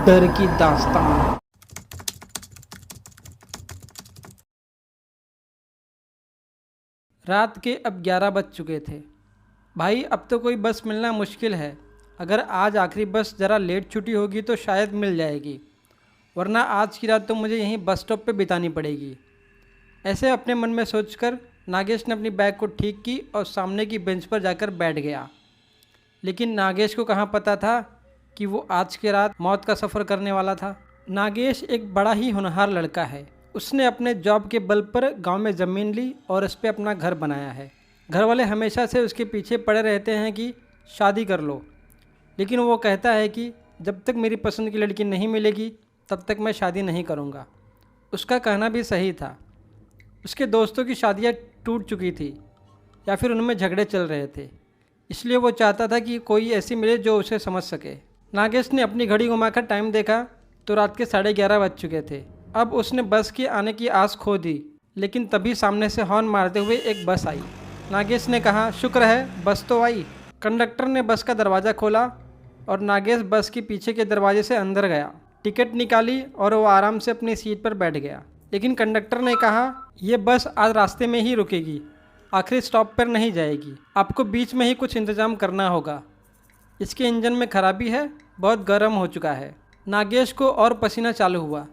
डर की दास्तान। रात के अब 11 बज चुके थे। भाई अब तो कोई बस मिलना मुश्किल है। अगर आज आखिरी बस ज़रा लेट छुट्टी होगी तो शायद मिल जाएगी, वरना आज की रात तो मुझे यहीं बस स्टॉप पे बितानी पड़ेगी। ऐसे अपने मन में सोचकर नागेश ने अपनी बैग को ठीक की और सामने की बेंच पर जाकर बैठ गया। लेकिन नागेश को कहाँ पता था कि वो आज की रात मौत का सफ़र करने वाला था। नागेश एक बड़ा ही होनहार लड़का है। उसने अपने जॉब के बल पर गांव में ज़मीन ली और इस पे अपना घर बनाया है। घर वाले हमेशा से उसके पीछे पड़े रहते हैं कि शादी कर लो, लेकिन वो कहता है कि जब तक मेरी पसंद की लड़की नहीं मिलेगी तब तक मैं शादी नहीं करूँगा। उसका कहना भी सही था। उसके दोस्तों की शादियाँ टूट चुकी थी या फिर उनमें झगड़े चल रहे थे, इसलिए वो चाहता था कि कोई ऐसी मिले जो उसे समझ सके। नागेश ने अपनी घड़ी घुमाकर टाइम देखा तो रात के 11:30 बज चुके थे। अब उसने बस के आने की आस खो दी, लेकिन तभी सामने से हॉर्न मारते हुए एक बस आई। नागेश ने कहा, शुक्र है बस तो आई। कंडक्टर ने बस का दरवाज़ा खोला और नागेश बस के पीछे के दरवाजे से अंदर गया। टिकट निकाली और वो आराम से अपनी सीट पर बैठ गया। लेकिन कंडक्टर ने कहा, यह बस आज रास्ते में ही रुकेगी, आखिरी स्टॉप पर नहीं जाएगी। आपको बीच में ही कुछ इंतज़ाम करना होगा। इसके इंजन में खराबी है, बहुत गर्म हो चुका है। नागेश को और पसीना चालू हुआ।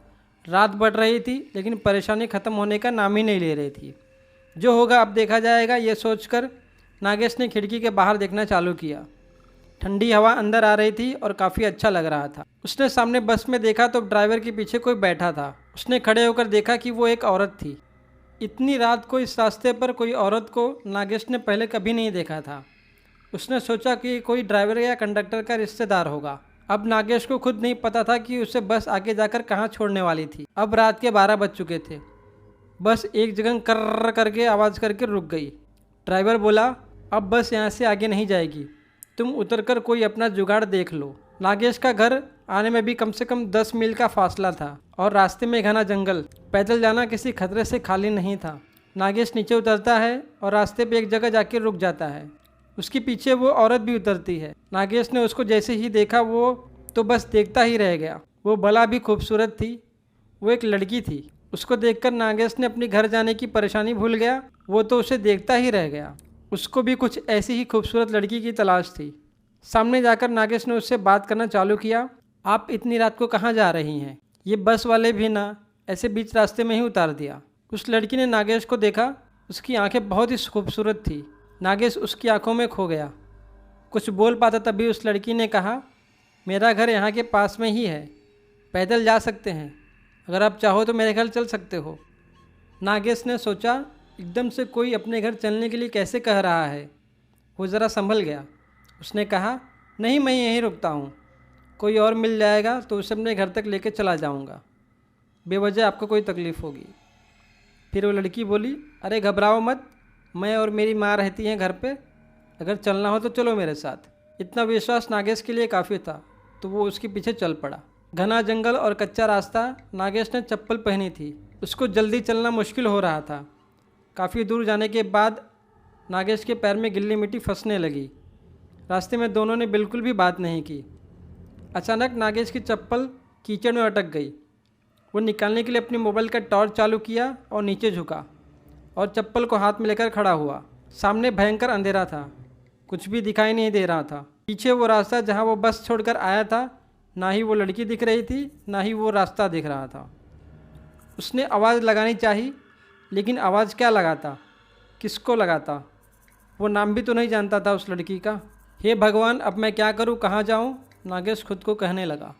रात बढ़ रही थी लेकिन परेशानी ख़त्म होने का नाम ही नहीं ले रही थी। जो होगा अब देखा जाएगा, ये सोचकर नागेश ने खिड़की के बाहर देखना चालू किया। ठंडी हवा अंदर आ रही थी और काफ़ी अच्छा लग रहा था। उसने सामने बस में देखा तो ड्राइवर के पीछे कोई बैठा था। उसने खड़े होकर देखा कि वो एक औरत थी। इतनी रात को इस रास्ते पर कोई औरत को नागेश ने पहले कभी नहीं देखा था। उसने सोचा कि कोई ड्राइवर या कंडक्टर का रिश्तेदार होगा। अब नागेश को खुद नहीं पता था कि उसे बस आगे जाकर कहाँ छोड़ने वाली थी। अब रात के 12 बज चुके थे। बस एक जगह कर्र करके आवाज़ करके रुक गई। ड्राइवर बोला, अब बस यहाँ से आगे नहीं जाएगी, तुम उतरकर कोई अपना जुगाड़ देख लो। नागेश का घर आने में भी कम से कम 10 मील का फासला था और रास्ते में घना जंगल। पैदल जाना किसी खतरे से खाली नहीं था। नागेश नीचे उतरता है और रास्ते पे एक जगह जाके रुक जाता है। उसके पीछे वो औरत भी उतरती है। नागेश ने उसको जैसे ही देखा वो तो बस देखता ही रह गया। वो भला भी खूबसूरत थी। वो एक लड़की थी। उसको देखकर नागेश ने अपनी घर जाने की परेशानी भूल गया। वो तो उसे देखता ही रह गया। उसको भी कुछ ऐसी ही खूबसूरत लड़की की तलाश थी। सामने जाकर नागेश ने उससे बात करना चालू किया, आप इतनी रात को कहाँ जा रही हैं? ये बस वाले भी ना ऐसे बीच रास्ते में ही उतार दिया। उस लड़की ने नागेश को देखा। उसकी आंखें बहुत ही खूबसूरत थी। नागेश उसकी आंखों में खो गया। कुछ बोल पाता तभी उस लड़की ने कहा, मेरा घर यहाँ के पास में ही है, पैदल जा सकते हैं, अगर आप चाहो तो मेरे घर चल सकते हो। नागेश ने सोचा, एकदम से कोई अपने घर चलने के लिए कैसे कह रहा है। वो ज़रा संभल गया। उसने कहा, नहीं मैं यहीं रुकता हूँ, कोई और मिल जाएगा तो उसे अपने घर तक लेके चला जाऊँगा, बेवजह आपको कोई तकलीफ़ होगी। फिर वो लड़की बोली, अरे घबराओ मत, मैं और मेरी माँ रहती हैं घर पे, अगर चलना हो तो चलो मेरे साथ। इतना विश्वास नागेश के लिए काफ़ी था तो वो उसके पीछे चल पड़ा। घना जंगल और कच्चा रास्ता। नागेश ने चप्पल पहनी थी। उसको जल्दी चलना मुश्किल हो रहा था। काफ़ी दूर जाने के बाद नागेश के पैर में गिल्ली मिट्टी फंसने लगी। रास्ते में दोनों ने बिल्कुल भी बात नहीं की। अचानक नागेश की चप्पल कीचड़ में अटक गई। वो निकालने के लिए अपनी मोबाइल का टॉर्च चालू किया और नीचे झुका और चप्पल को हाथ में लेकर खड़ा हुआ। सामने भयंकर अंधेरा था, कुछ भी दिखाई नहीं दे रहा था। पीछे वो रास्ता जहाँ वो बस छोड़कर आया था, ना ही वो लड़की दिख रही थी ना ही वो रास्ता दिख रहा था। उसने आवाज़ लगानी चाहिए, लेकिन आवाज़ क्या लगाता, किसको लगाता? वो नाम भी तो नहीं जानता था उस लड़की का। हे भगवान, अब मैं क्या करूं, कहाँ जाऊं? नागेश खुद को कहने लगा।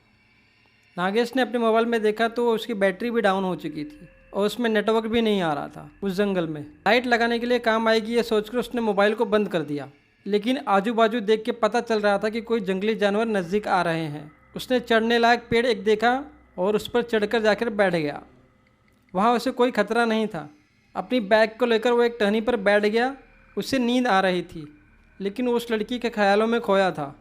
नागेश ने अपने मोबाइल में देखा तो उसकी बैटरी भी डाउन हो चुकी थी और उसमें नेटवर्क भी नहीं आ रहा था। उस जंगल में लाइट लगाने के लिए काम आएगी ये सोचकर उसने मोबाइल को बंद कर दिया। लेकिन आजू बाजू देख के पता चल रहा था कि कोई जंगली जानवर नज़दीक आ रहे हैं। उसने चढ़ने लायक पेड़ एक देखा और उस पर चढ़कर जाकर बैठ गया। वहाँ उसे कोई खतरा नहीं था। अपनी बैग को लेकर वो एक टहनी पर बैठ गया। उसे नींद आ रही थी, लेकिन वो उस लड़की के ख्यालों में खोया था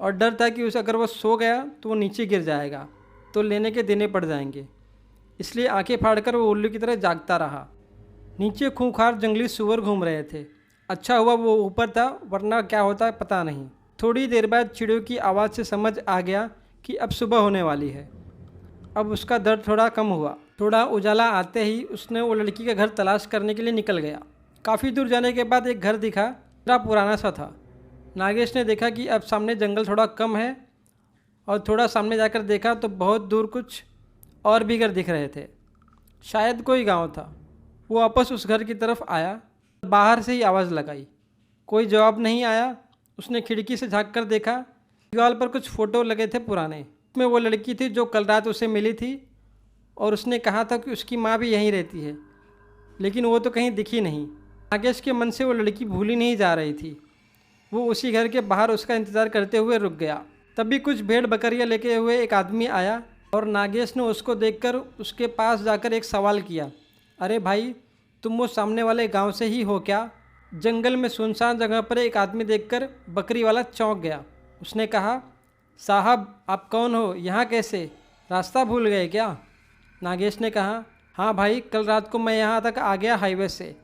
और डर था कि उसे अगर वो सो गया तो वो नीचे गिर जाएगा तो लेने के देने पड़ जाएंगे। इसलिए आंखें फाड़कर वो उल्लू की तरह जागता रहा। नीचे खूंखार जंगली सूअर घूम रहे थे। अच्छा हुआ वो ऊपर था, वरना क्या होता पता नहीं। थोड़ी देर बाद चिड़ियों की आवाज़ से समझ आ गया कि अब सुबह होने वाली है। अब उसका दर्द थोड़ा कम हुआ। थोड़ा उजाला आते ही उसने वो लड़की का घर तलाश करने के लिए निकल गया। काफ़ी दूर जाने के बाद एक घर दिखा, थोड़ा पुराना सा था। नागेश ने देखा कि अब सामने जंगल थोड़ा कम है और थोड़ा सामने जाकर देखा तो बहुत दूर कुछ और भी घर दिख रहे थे। शायद कोई गांव था। वो वापस उस घर की तरफ आया। बाहर से ही आवाज़ लगाई, कोई जवाब नहीं आया। उसने खिड़की से झांक कर देखा, दीवार पर कुछ फ़ोटो लगे थे पुराने। उसमें वो लड़की थी जो कल रात उसे मिली थी और उसने कहा था कि उसकी माँ भी यहीं रहती है, लेकिन वो तो कहीं दिखी नहीं। नागेश के मन से वो लड़की भूली नहीं जा रही थी। वो उसी घर के बाहर उसका इंतज़ार करते हुए रुक गया। तभी कुछ भेड़ बकरियाँ लेके हुए एक आदमी आया और नागेश ने उसको देखकर उसके पास जाकर एक सवाल किया, अरे भाई, तुम वो सामने वाले गांव से ही हो क्या? जंगल में सुनसान जगह पर एक आदमी देखकर बकरी वाला चौंक गया। उसने कहा, साहब आप कौन हो, यहाँ कैसे, रास्ता भूल गए क्या? नागेश ने कहा, हाँ भाई, कल रात को मैं यहाँ तक आ गया हाईवे से।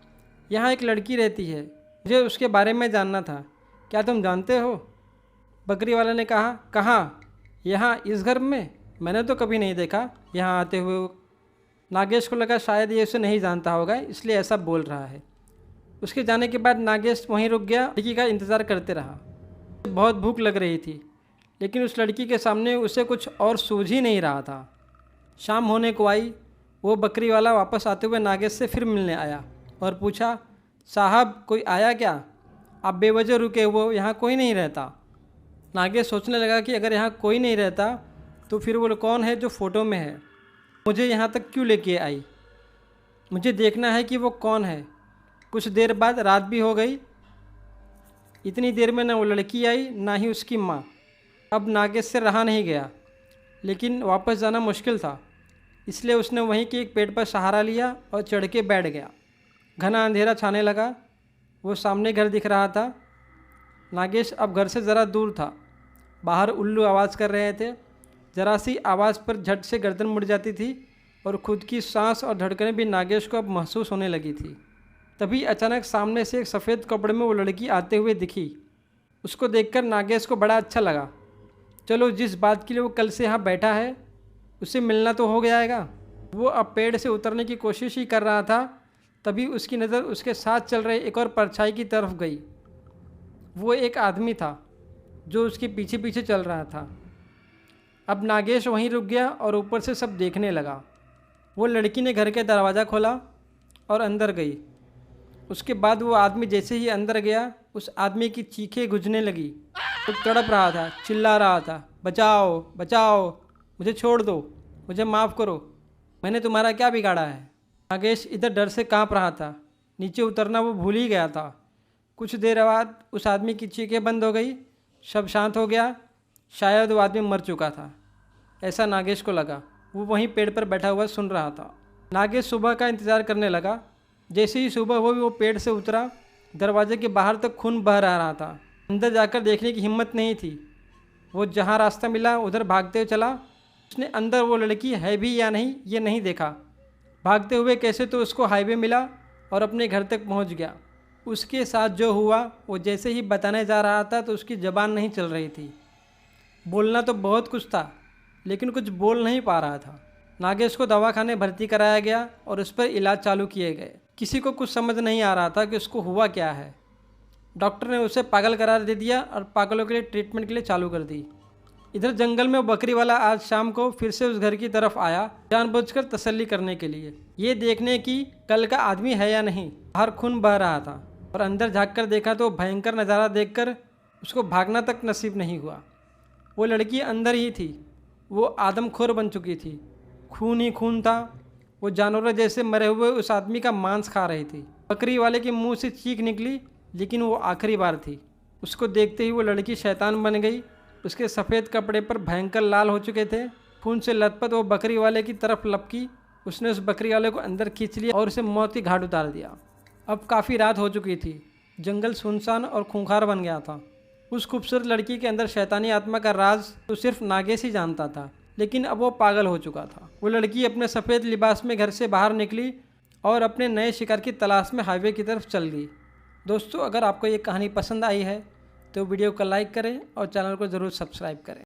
यहाँ एक लड़की रहती है, मुझे उसके बारे में जानना था, क्या तुम जानते हो? बकरी वाले ने कहा, कहाँ? यहाँ इस घर में? मैंने तो कभी नहीं देखा यहाँ आते हुए। नागेश को लगा शायद ये उसे नहीं जानता होगा, इसलिए ऐसा बोल रहा है। उसके जाने के बाद नागेश वहीं रुक गया, लड़की का इंतज़ार करते रहा। बहुत भूख लग रही थी, लेकिन उस लड़की के सामने उसे कुछ और सूझ ही नहीं रहा था। शाम होने को आई। वो बकरी वाला वापस आते हुए नागेश से फिर मिलने आया और पूछा, साहब कोई आया क्या? आप बेवजह रुके हुए, यहाँ कोई नहीं रहता। नागेश सोचने लगा कि अगर यहाँ कोई नहीं रहता तो फिर वो कौन है जो फ़ोटो में है? मुझे यहाँ तक क्यों लेके आई? मुझे देखना है कि वो कौन है। कुछ देर बाद रात भी हो गई। इतनी देर में ना वो लड़की आई ना ही उसकी माँ। अब नागेश से रहा नहीं गया, लेकिन वापस जाना मुश्किल था, इसलिए उसने वहीं के एक पेड़ पर सहारा लिया और चढ़ के बैठ गया। घना अंधेरा छाने लगा। वो सामने घर दिख रहा था। नागेश अब घर से ज़रा दूर था। बाहर उल्लू आवाज़ कर रहे थे। ज़रा सी आवाज़ पर झट से गर्दन मुड़ जाती थी और खुद की सांस और धड़कनें भी नागेश को अब महसूस होने लगी थी। तभी अचानक सामने से एक सफ़ेद कपड़े में वो लड़की आते हुए दिखी। उसको देखकर नागेश को बड़ा अच्छा लगा। चलो, जिस बात के लिए वो कल से यहाँ बैठा है उससे मिलना तो हो जाएगा। वो अब पेड़ से उतरने की कोशिश ही कर रहा था, तभी उसकी नज़र उसके साथ चल रहे एक और परछाई की तरफ गई। वो एक आदमी था जो उसके पीछे पीछे चल रहा था। अब नागेश वहीं रुक गया और ऊपर से सब देखने लगा। वो लड़की ने घर के दरवाज़ा खोला और अंदर गई। उसके बाद वो आदमी जैसे ही अंदर गया, उस आदमी की चीखें गूंजने लगी। वो तड़प रहा था, चिल्ला रहा था, बचाओ बचाओ, मुझे छोड़ दो, मुझे माफ़ करो, मैंने तुम्हारा क्या बिगाड़ा है? नागेश इधर डर से काँप रहा था। नीचे उतरना वो भूल ही गया था। कुछ देर बाद उस आदमी की चीखें बंद हो गई। सब शांत हो गया। शायद वो आदमी मर चुका था, ऐसा नागेश को लगा। वो वहीं पेड़ पर बैठा हुआ सुन रहा था। नागेश सुबह का इंतज़ार करने लगा। जैसे ही सुबह हुई वो पेड़ से उतरा। दरवाजे के बाहर तक खून बह रहा था। अंदर जाकर देखने की हिम्मत नहीं थी। वो जहाँ रास्ता मिला उधर भागते हुए चला। उसने अंदर वो लड़की है भी या नहीं ये नहीं देखा। भागते हुए कैसे तो उसको हाईवे मिला और अपने घर तक पहुँच गया। उसके साथ जो हुआ वो जैसे ही बताने जा रहा था तो उसकी ज़बान नहीं चल रही थी। बोलना तो बहुत कुछ था, लेकिन कुछ बोल नहीं पा रहा था। नागेश को दवाखाने भर्ती कराया गया और उस पर इलाज चालू किए गए। किसी को कुछ समझ नहीं आ रहा था कि उसको हुआ क्या है। डॉक्टर ने उसे पागल करार दे दिया और पागलों के लिए ट्रीटमेंट के लिए चालू कर दी। इधर जंगल में बकरी वाला आज शाम को फिर से उस घर की तरफ आया, जानबूझकर तसल्ली करने के लिए, ये देखने की कल का आदमी है या नहीं। बाहर खून बह रहा था और अंदर झांककर देखा तो भयंकर नज़ारा देखकर उसको भागना तक नसीब नहीं हुआ। वो लड़की अंदर ही थी। वो आदमखोर बन चुकी थी। खून ही खून था। वो जानवर जैसे मरे हुए उस आदमी का मांस खा रही थी। बकरी वाले के मुंह से चीख निकली, लेकिन वो आखिरी बार थी। उसको देखते ही वो लड़की शैतान बन गई। उसके सफ़ेद कपड़े पर भयंकर लाल हो चुके थे। खून से लथपथ वो बकरी वाले की तरफ लपकी। उसने उस बकरी वाले को अंदर खींच लिया और उसे मौत की घाट उतार दिया। अब काफ़ी रात हो चुकी थी। जंगल सुनसान और खूंखार बन गया था। उस खूबसूरत लड़की के अंदर शैतानी आत्मा का राज तो सिर्फ नागेश ही जानता था, लेकिन अब वो पागल हो चुका था। वो लड़की अपने सफ़ेद लिबास में घर से बाहर निकली और अपने नए शिकार की तलाश में हाईवे की तरफ चल गई। दोस्तों, अगर आपको ये कहानी पसंद आई है तो वीडियो को लाइक करें और चैनल को ज़रूर सब्सक्राइब करें।